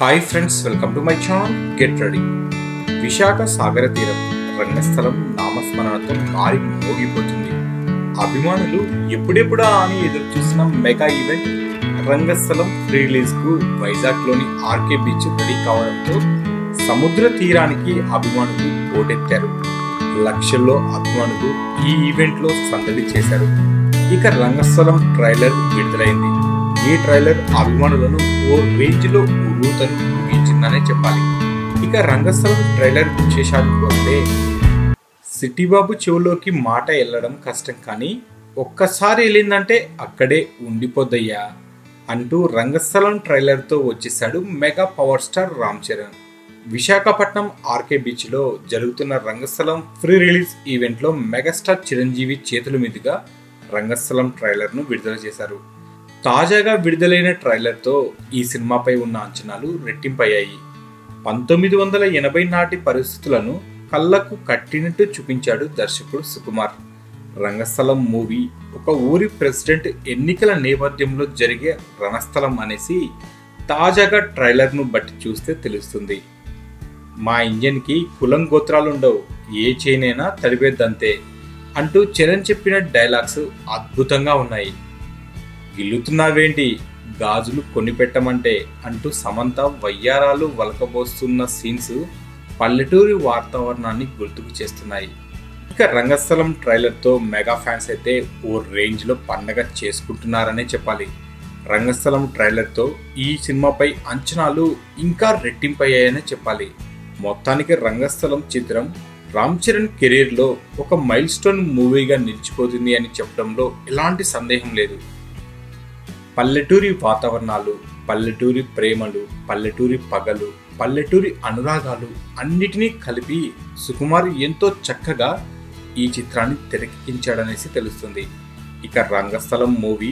Hi friends, welcome to my channel get ready. Visakha సాగర తీరం రంగస్థలం నామస్మరణతో మారి మోగిపోతుంది. అభిమానులు ఎప్పుడెప్పుడా అని ఎదురు చూసిన మెగా ఈవెంట్ రంగస్థలం ప్రీ రిలీజ్ కు వైజాగ్ లోని ఆర్కే బీచ్ రెడీ కావడంతో సముద్ర తీరానికి అభిమానులు పోటెత్తారు. లక్షల్లో అభిమానులు ఈ ఈవెంట్ లో సందడి చేశారు. ఇక రంగస్థలం ట్రైలర్ విడుదలైంది. ఈ ట్రైలర్ అభిమానులను ఓ రేంజ్ లో ఉర్రూతను ఊగించిందనే చెప్పాలి. ఇక రంగస్థలం ట్రైలర్ విశేషాలకు వస్తే, సిటీబాబు చెవులోకి మాట వెళ్ళడం కష్టం, కానీ ఒక్కసారి వెళ్ళిందంటే అక్కడే ఉండిపోద్దయ్యా అంటూ రంగస్థలం ట్రైలర్ తో వచ్చేసాడు mega power star Ram Charan. Visakhapatnam RK beach లో జరుగుతున్న రంగస్థలం ప్రీ రిలీజ్ ఈవెంట్ లో మెగాస్టార్ చిరంజీవి చేతుల మీదుగా రంగస్థలం ట్రైలర్ ను విడుదల చేశారు. తాజాగా విడుదలైన ట్రైలర్తో ఈ సినిమాపై ఉన్న అంచనాలు రెట్టింపయ్యాయి. 1980 నాటి పరిస్థితులను కళ్ళకు కట్టినట్టు చూపించాడు దర్శకుడు సుకుమార్. రంగస్థలం మూవీ ఒక ఊరి ప్రెసిడెంట్ ఎన్నికల నేపథ్యంలో జరిగే రణస్థలం అనేసి తాజాగా ట్రైలర్ను బట్టి చూస్తే తెలుస్తుంది. మా ఇంజన్కి కులం గోత్రాలుండవు, ఏ చైనైనా తడిపేద్దంతే అంటూ చరణ్ చెప్పిన డైలాగ్స్ అద్భుతంగా ఉన్నాయి. గిల్లుతున్నావేంటి, గాజులు కొనిపెట్టమంటే అంటూ సమంత వయ్యారాలు వలకబోస్తున్న సీన్స్ పల్లెటూరి వాతావరణాన్ని గుర్తుకు చేస్తున్నాయి. ఇక రంగస్థలం ట్రైలర్తో మెగా ఫ్యాన్స్ అయితే ఓ రేంజ్లో పండగ చేసుకుంటున్నారనే చెప్పాలి. రంగస్థలం ట్రైలర్తో ఈ సినిమాపై అంచనాలు ఇంకా రెట్టింపయ్యాయనే చెప్పాలి. మొత్తానికి రంగస్థలం చిత్రం రామ్ చరణ్ కెరీర్లో ఒక మైల్ స్టోన్ మూవీగా నిలిచిపోతుంది అని చెప్పడంలో ఎలాంటి సందేహం లేదు. పల్లెటూరి వాతావరణాలు, పల్లెటూరి ప్రేమలు, పల్లెటూరి పగలు, పల్లెటూరి అనురాగాలు అన్నిటినీ కలిపి సుకుమార్ ఎంతో చక్కగా ఈ చిత్రాన్ని తెరకెక్కించాడనేసి తెలుస్తుంది. ఇక రంగస్థలం మూవీ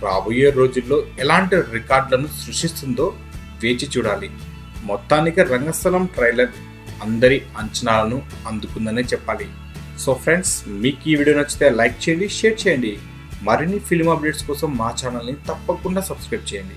రాబోయే రోజుల్లో ఎలాంటి రికార్డులను సృష్టిస్తుందో వేచి చూడాలి. మొత్తానికి రంగస్థలం ట్రైలర్ అందరి అంచనాలను అందుకుందనే చెప్పాలి. సో ఫ్రెండ్స్, మీకు ఈ వీడియో నచ్చితే లైక్ చేయండి, షేర్ చేయండి. మరిన్ని ఫిల్మ్ అప్డేట్స్ కోసం మా ఛానల్ని తప్పకుండా సబ్స్క్రైబ్ చేయండి.